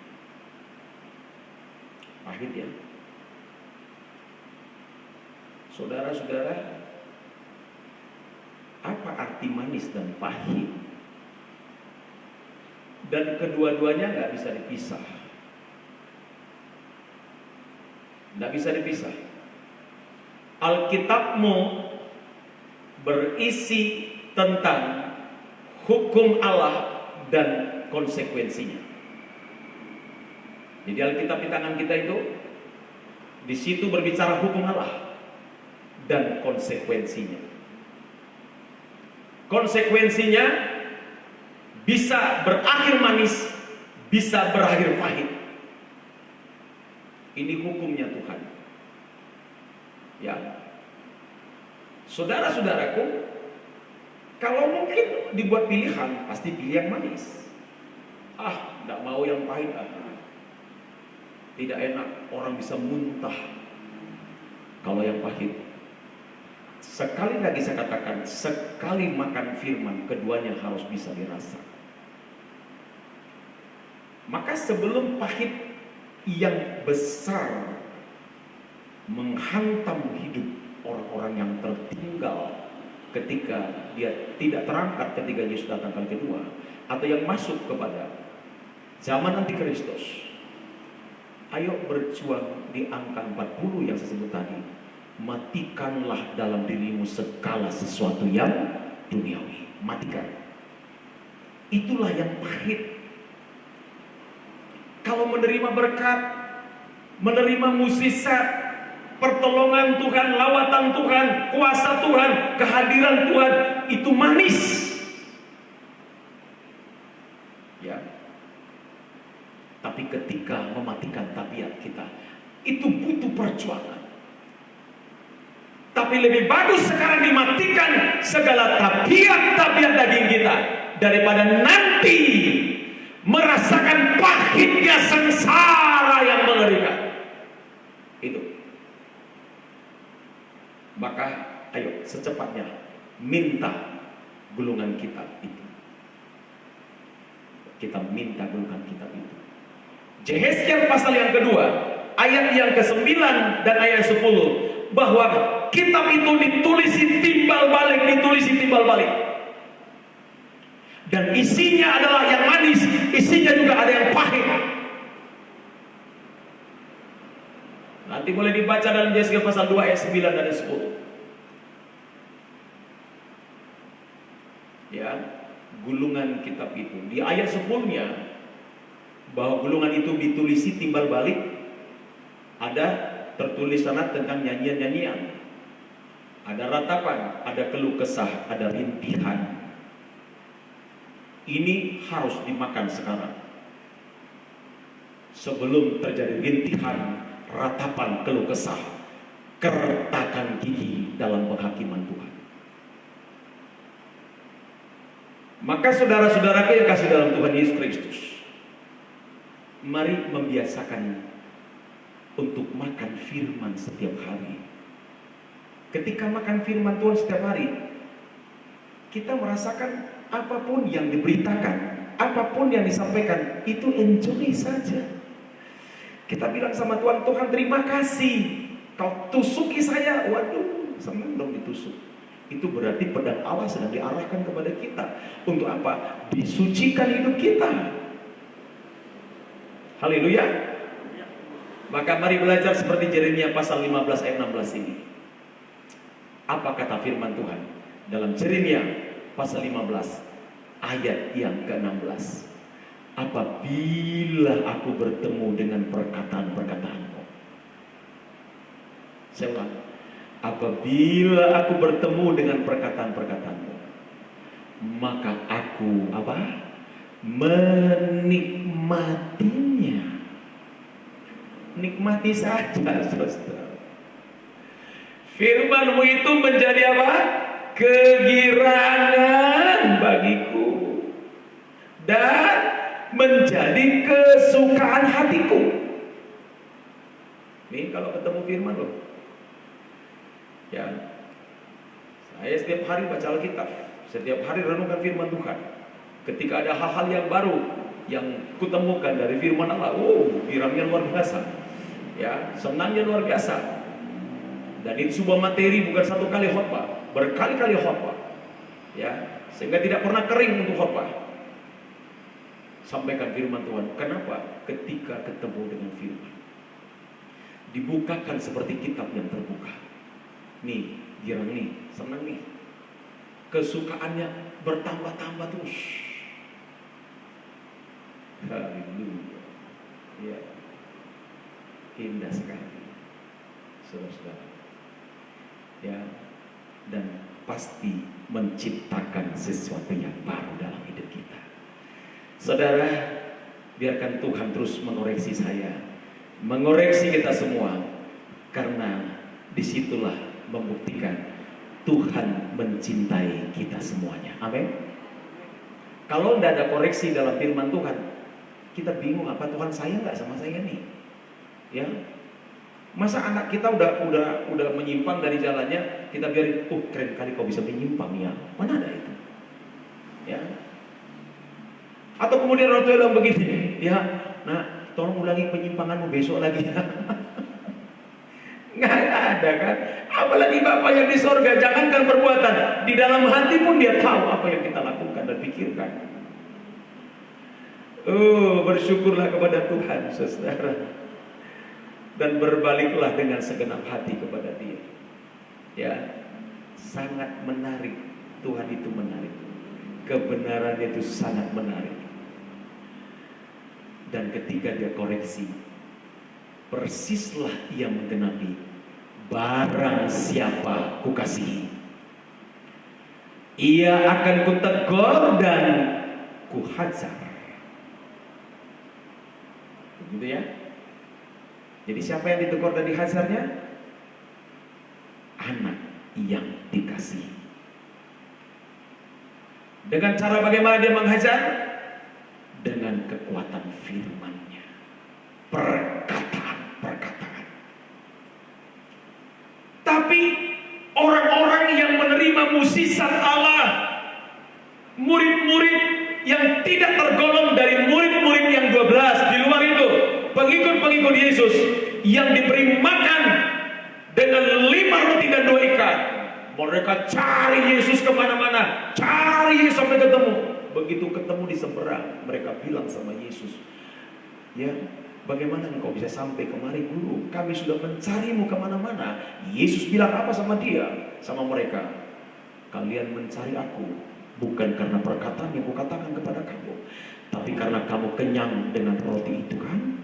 Pahit ya. Saudara-saudara, apa arti manis dan pahit? Dan kedua-duanya nggak bisa dipisah. Nggak bisa dipisah. Alkitabmu berisi tentang hukum Allah dan konsekuensinya. Jadi Alkitab di tangan kita itu, di situ berbicara hukum Allah dan konsekuensinya. Konsekuensinya bisa berakhir manis, bisa berakhir pahit. Ini hukumnya Tuhan. Ya. Saudara-saudaraku, kalau mungkin dibuat pilihan, pasti pilih yang manis. Tidak mau yang pahit. Tidak enak, orang bisa muntah kalau yang pahit. Sekali lagi saya katakan, sekali makan firman, keduanya harus bisa dirasa. Maka sebelum pahit yang besar menghantam hidup orang-orang yang tertinggal ketika dia tidak terangkat ketika Yesus datang kali kedua, atau yang masuk kepada zaman antikristus, ayo berjuang di angka 40 yang saya sebut tadi. Matikanlah dalam dirimu segala sesuatu yang duniawi. Matikan. Itulah yang pahit. Kalau menerima berkat, menerima mukjizat, pertolongan Tuhan, lawatan Tuhan, kuasa Tuhan, kehadiran Tuhan, itu manis. Ya. Tapi ketika itu butuh perjuangan. Tapi lebih bagus sekarang dimatikan segala tabiat-tabiat daging kita daripada nanti merasakan pahitnya sengsara yang mengerikan. Itu. Maka ayo secepatnya minta gulungan kitab itu. Kita minta gulungan kitab itu. Yehezkiel pasal yang kedua, ayat yang ke-9 dan ayat 10, bahwa kitab itu ditulisi timbal balik. Dan isinya adalah yang manis, isinya juga ada yang pahit. Nanti boleh dibaca dalam Yehezkiel pasal 2 ayat 9 dan 10. Ya, gulungan kitab itu. Di ayat 10-nya bahwa gulungan itu ditulisi timbal balik, ada tertulis sana tentang nyanyian-nyanyian, ada ratapan, ada keluh kesah, ada rintihan. Ini harus dimakan sekarang sebelum terjadi rintihan, ratapan, keluh kesah, keretakan gigi dalam penghakiman Tuhan. Maka saudara-saudaraku yang kasih dalam Tuhan Yesus Kristus, mari membiasakan untuk makan firman setiap hari. Ketika makan firman Tuhan setiap hari, kita merasakan apapun yang diberitakan, apapun yang disampaikan, itu enjoy saja. Kita bilang sama Tuhan, Tuhan terima kasih, kau tusuki saya. Waduh, senang dong ditusuk. Itu berarti pedang Allah sedang diarahkan kepada kita. Untuk apa? Disucikan hidup kita. Haleluya. Maka mari belajar seperti Yeremia pasal 15 ayat 16 ini. Apa kata firman Tuhan dalam Yeremia pasal 15 ayat yang ke-16? Apabila aku bertemu dengan perkataan-perkataanmu. Saya ulang. Apabila aku bertemu dengan perkataan-perkataanmu, maka aku apa? Menikmatinya. Nikmati saja, saudara. Firman-Mu itu menjadi apa? Kegirangan bagiku dan menjadi kesukaan hatiku. Nih kalau ketemu firman loh. Ya, saya setiap hari baca Alkitab, setiap hari renungkan firman Tuhan. Ketika ada hal-hal yang baru yang kutemukan dari firman Allah, girangnya luar biasa, ya, senangnya luar biasa. Dan itu sebuah materi, bukan satu kali khotbah, berkali-kali khotbah, ya, sehingga tidak pernah kering untuk khotbah. Sampaikan firman Tuhan. Kenapa? Ketika ketemu dengan firman, dibukakan seperti kitab yang terbuka. Nih, girang nih, senang nih. Kesukaannya bertambah-tambah terus. Haleluya. Ya. Indah sekali. Saudara-saudara. Ya. Dan pasti menciptakan sesuatu yang baru dalam hidup kita. Saudara, biarkan Tuhan terus mengoreksi saya, mengoreksi kita semua, karena disitulah membuktikan Tuhan mencintai kita semuanya. Amin. Kalau tidak ada koreksi dalam firman Tuhan, kita bingung, apa Tuhan sayang nggak sama saya nih? Ya, masa anak kita udah menyimpang dari jalannya, kita biarin, keren kali kau bisa menyimpang ya? Mana ada itu? Ya. Atau kemudian orang tua bilang begini, ya, nah, tolong ulangi penyimpanganmu besok lagi. Nggak ada kan? Apalagi Bapak yang di sorga, jangankan perbuatan, di dalam hati pun Dia tahu apa yang kita lakukan dan pikirkan. Bersyukurlah kepada Tuhan, saudara, dan berbaliklah dengan segenap hati kepada Dia. Ya, sangat menarik. Tuhan itu menarik. Kebenaran itu sangat menarik. Dan ketika Dia koreksi, persislah Ia menggenapi. Barang siapa kukasihi, ia akan kutegur dan kuhajar. Begitu ya. Jadi siapa yang ditegur dan dihajarnya? Anak yang dikasihi. Dengan cara bagaimana dia menghajar? Dengan kekuatan firman-Nya, perkataan-perkataan. Tapi orang-orang yang menerima mukjizat Allah, murid-murid yang tidak tergolong dari murid-murid yang 12, di luar itu pengikut-pengikut Yesus yang diberi makan dengan 5 roti dan 2 ikan. Mereka cari Yesus kemana-mana, cari Yesus sampai ketemu. Begitu ketemu di seberang, mereka bilang sama Yesus, ya, bagaimana engkau bisa sampai kemari, Guru? Kami sudah mencarimu kemana-mana. Yesus bilang apa sama dia, sama mereka? Kalian mencari aku bukan karena perkataan yang kukatakan kepada kamu, tapi karena kamu kenyang dengan roti itu kan?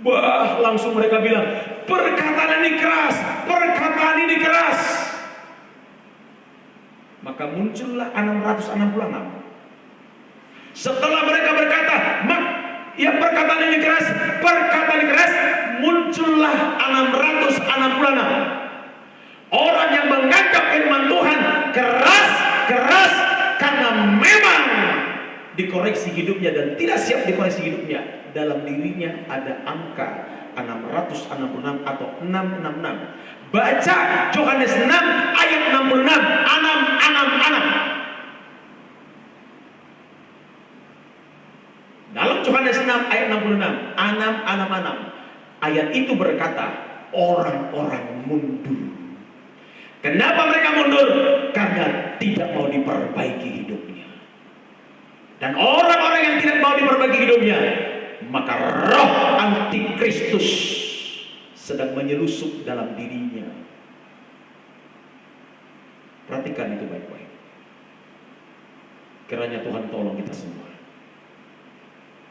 Bah, langsung mereka bilang, perkataan ini keras, perkataan ini keras. Maka muncullah 666. Setelah mereka berkata, ya perkataan ini keras, perkataan ini keras, muncullah 666 orang yang menganggap firman Tuhan keras karena memang dikoreksi hidupnya dan tidak siap dikoreksi hidupnya. Dalam dirinya ada angka 666 atau 666. Baca Yohanes 6 ayat 66. 666. Dalam Yohanes 6 ayat 66, 666 ayat itu berkata, orang-orang mundur. Kenapa mereka mundur? Karena tidak mau diperbaiki hidupnya. Dan orang-orang yang tidak mau diperbaiki hidupnya, maka roh antikristus sedang menyelusup dalam dirinya. Perhatikan itu baik-baik. Kiranya Tuhan tolong kita semua.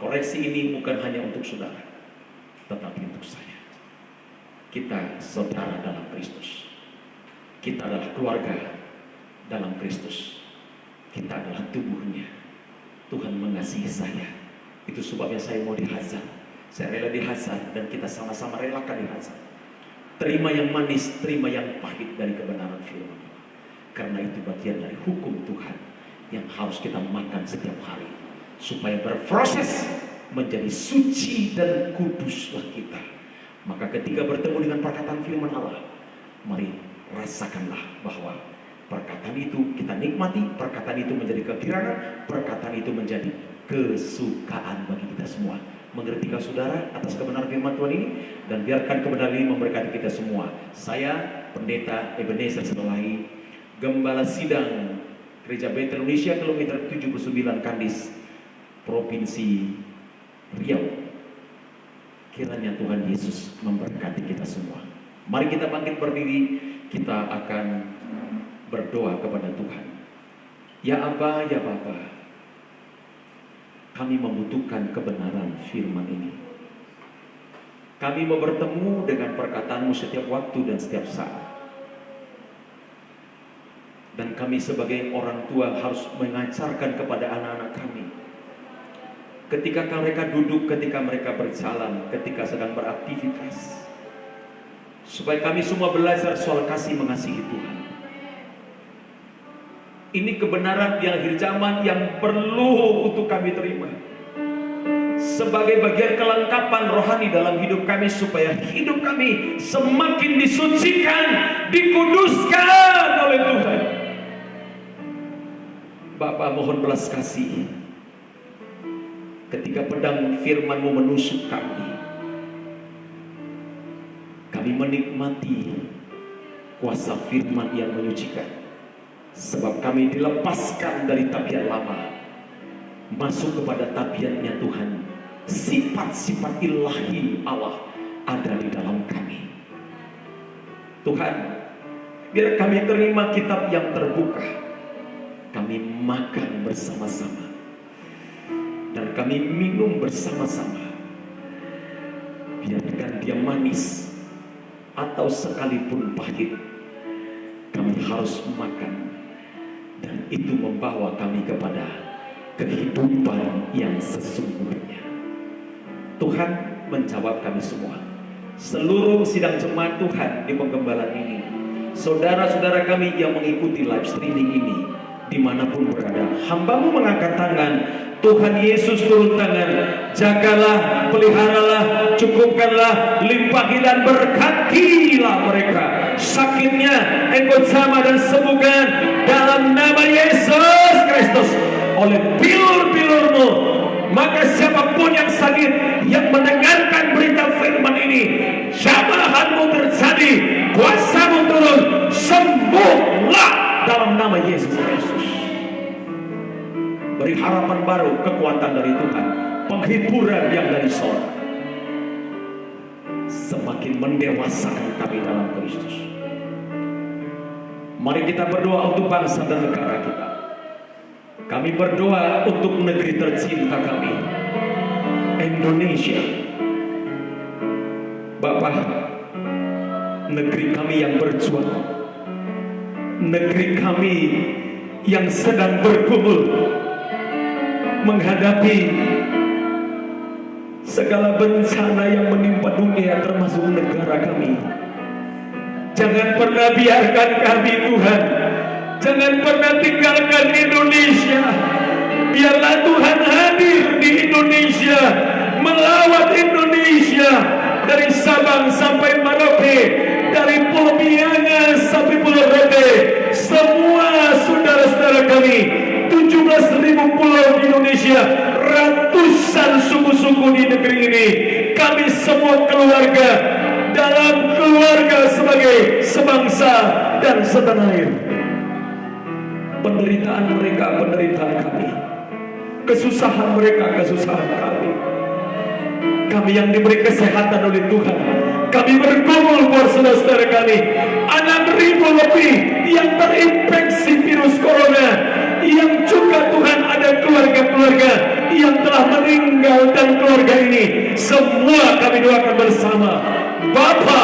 Koreksi ini bukan hanya untuk saudara, tetapi untuk saya. Kita saudara dalam Kristus. Kita adalah keluarga dalam Kristus. Kita adalah tubuhnya. Tuhan mengasihi saya. Itu sebabnya saya mau dihajar. Saya rela dihajar dan kita sama-sama relakan dihajar. Terima yang manis, terima yang pahit dari kebenaran firman. Karena itu bagian dari hukum Tuhan yang harus kita makan setiap hari, supaya berproses menjadi suci dan kuduslah kita. Maka ketika bertemu dengan perkataan firman Allah, mari rasakanlah bahwa perkataan itu kita nikmati, perkataan itu menjadi kegirangan, perkataan itu menjadi kesukaan bagi kita semua. Mengertikah saudara atas kebenaran firman Tuhan ini? Dan biarkan kebenaran ini memberkati kita semua. Saya Pendeta Ebenezer Sedolahi, Gembala Sidang Gereja Bethel Indonesia, kilometer 79 Kandis, Provinsi Riau. Kiranya Tuhan Yesus memberkati kita semua. Mari kita bangkit berdiri, kita akan berdoa kepada Tuhan. Ya Aba, ya Bapa, kami membutuhkan kebenaran firman ini. Kami mau bertemu dengan perkataan-Mu setiap waktu dan setiap saat. Dan kami sebagai orang tua harus mengajarkan kepada anak-anak kami. Ketika mereka duduk, ketika mereka berjalan, ketika sedang beraktivitas, supaya kami semua belajar soal kasih mengasihi Tuhan. Ini kebenaran di akhir zaman yang perlu untuk kami terima sebagai bagian kelengkapan rohani dalam hidup kami, supaya hidup kami semakin disucikan, dikuduskan oleh Tuhan. Bapa, mohon belas kasih ketika pedang firman-Mu menusuk kami. Kami menikmati kuasa firman yang menyucikan, sebab kami dilepaskan dari tabiat lama, masuk kepada tabiatnya Tuhan. Sifat-sifat ilahi Allah ada di dalam kami. Tuhan, biar kami terima kitab yang terbuka, kami makan bersama-sama, dan kami minum bersama-sama. Biarkan dia manis atau sekalipun pahit, kami harus makan, dan itu membawa kami kepada kehidupan yang sesungguhnya. Tuhan, menjawab kami semua. Seluruh sidang jemaat Tuhan di Penggembala ini, saudara-saudara kami yang mengikuti live streaming ini, dimanapun berada, hamba-Mu mengangkat tangan. Tuhan Yesus turun tangan, jagalah, peliharalah, cukupkanlah, limpahi dan berkatilah mereka. Sakitnya Engkau jamah dan sembuhkan dalam nama Yesus Kristus. Oleh bilur-bilur-Mu, maka siapapun yang sakit, yang mendengarkan berita firman ini, jamahan-Mu terjadi, kuasa-Mu turun, sembuhlah dalam nama Yesus Kristus. Beri harapan baru, kekuatan dari Tuhan, penghiburan yang dari sorga, semakin mendewasakan kami dalam Kristus. Mari kita berdoa untuk bangsa dan negara kita. Kami berdoa untuk negeri tercinta kami, Indonesia. Bapak, negeri kami yang berjuang, negeri kami yang sedang bergumul menghadapi segala bencana yang menimpa dunia, termasuk negara kami. Jangan pernah biarkan kami, Tuhan. Jangan pernah tinggalkan Indonesia. Biarlah Tuhan hadir di Indonesia, melawat Indonesia dari Sabang sampai Merauke, dari Pulau Miangas sampai Pulau Rote. Semua saudara-saudara kami, 17.000 pulau di Indonesia, ratusan suku-suku di negeri ini. Kami semua keluarga, dalam keluarga sebagai sebangsa dan setanah air. Penderitaan mereka, penderitaan kami. Kesusahan mereka, kesusahan kami. Kami yang diberi kesehatan oleh Tuhan, kami bergumul buat saudara-saudara kami. 6.000 lebih yang terinfeksi virus corona, yang juga Tuhan ada keluarga-keluarga yang telah meninggal, dan keluarga ini semua kami doakan bersama. Bapa,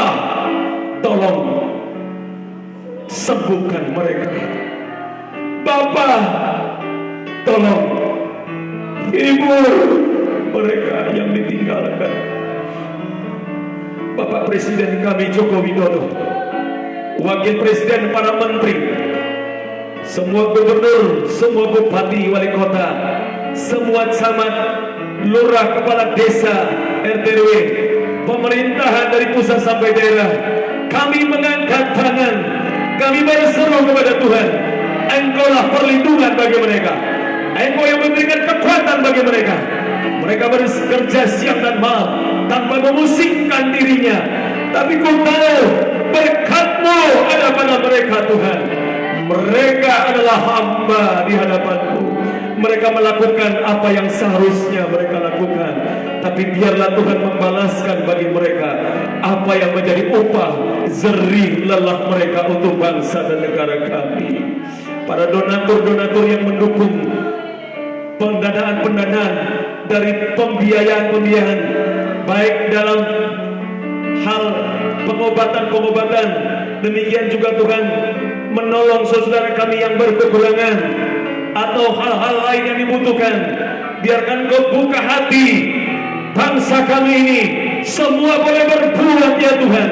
tolong sembuhkan mereka. Bapa, tolong hibur mereka yang ditinggalkan. Bapak Presiden kami Joko Widodo, Wakil Presiden, para menteri, semua gubernur, semua bupati, wali kota, semua camat, lurah, kepala desa, RT/RW, pemerintahan dari pusat sampai daerah, kami mengangkat tangan, kami berseru kepada Tuhan. Engkaulah perlindungan bagi mereka, Engkau yang memberikan kekuatan bagi mereka. Mereka bekerja siang dan malam tanpa memusingkan dirinya, tapi Kau tahu berkat-Mu ada pada mereka, Tuhan. Mereka adalah hamba di hadapan-Mu. Mereka melakukan apa yang seharusnya mereka lakukan, tapi biarlah Tuhan membalaskan bagi mereka apa yang menjadi upah jerih lelah mereka untuk bangsa dan negara kami. Para donatur-donatur yang mendukung pendanaan-pendanaan dari pembiayaan-pembiayaan, baik dalam hal pengobatan-pengobatan, demikian juga Tuhan menolong saudara kami yang berkekurangan atau hal-hal lain yang dibutuhkan. Biarkan Kau buka hati bangsa kami ini, semua boleh berbuat ya Tuhan,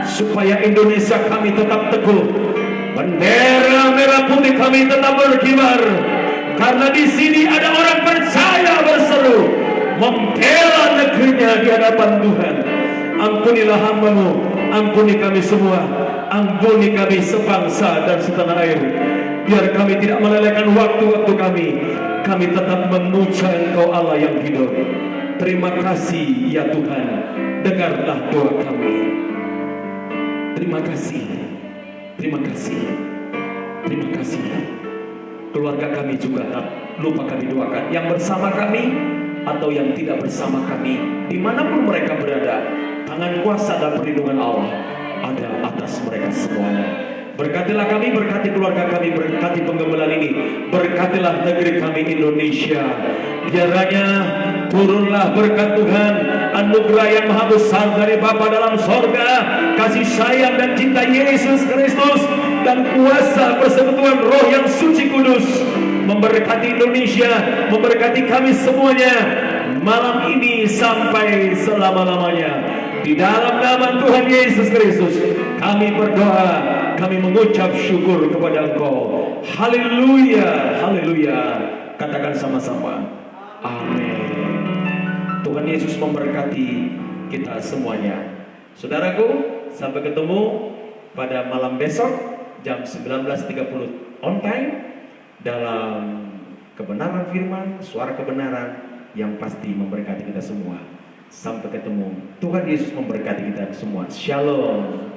supaya Indonesia kami tetap teguh, bendera merah putih kami tetap berkibar, karena di sini ada orang percaya berseru membela negerinya di hadapan Tuhan. Ampunilah hamba-Mu, ampuni kami semua, ampuni kami sebangsa dan setanah air. Biar kami tidak melelehkan waktu-waktu kami, kami tetap memuja Engkau Allah yang hidup. Terima kasih ya Tuhan, dengarlah doa kami. Terima kasih, terima kasih, terima kasih. Keluarga kami juga tak lupa kami doakan, yang bersama kami atau yang tidak bersama kami, dimanapun mereka berada, tangan kuasa dan perlindungan Allah ada atas mereka semuanya. Berkatilah kami, berkati keluarga kami, berkati penggembalaan ini, berkatilah negeri kami Indonesia. Biaranya turunlah berkat Tuhan, anugerah yang maha besar dari Bapa dalam sorga, kasih sayang dan cinta Yesus Kristus, dan kuasa persekutuan Roh yang suci kudus memberkati Indonesia, memberkati kami semuanya. malam ini sampai selama-lamanya. Di dalam nama Tuhan Yesus Kristus kami berdoa, kami mengucap syukur kepada Engkau. Haleluya, haleluya. Katakan sama-sama, amin. Tuhan Yesus memberkati kita semuanya. Saudaraku, sampai ketemu pada malam besok jam 19.30 on time dalam kebenaran firman, suara kebenaran yang pasti memberkati kita semua. Sampai ketemu. Tuhan Yesus memberkati kita semua. Shalom.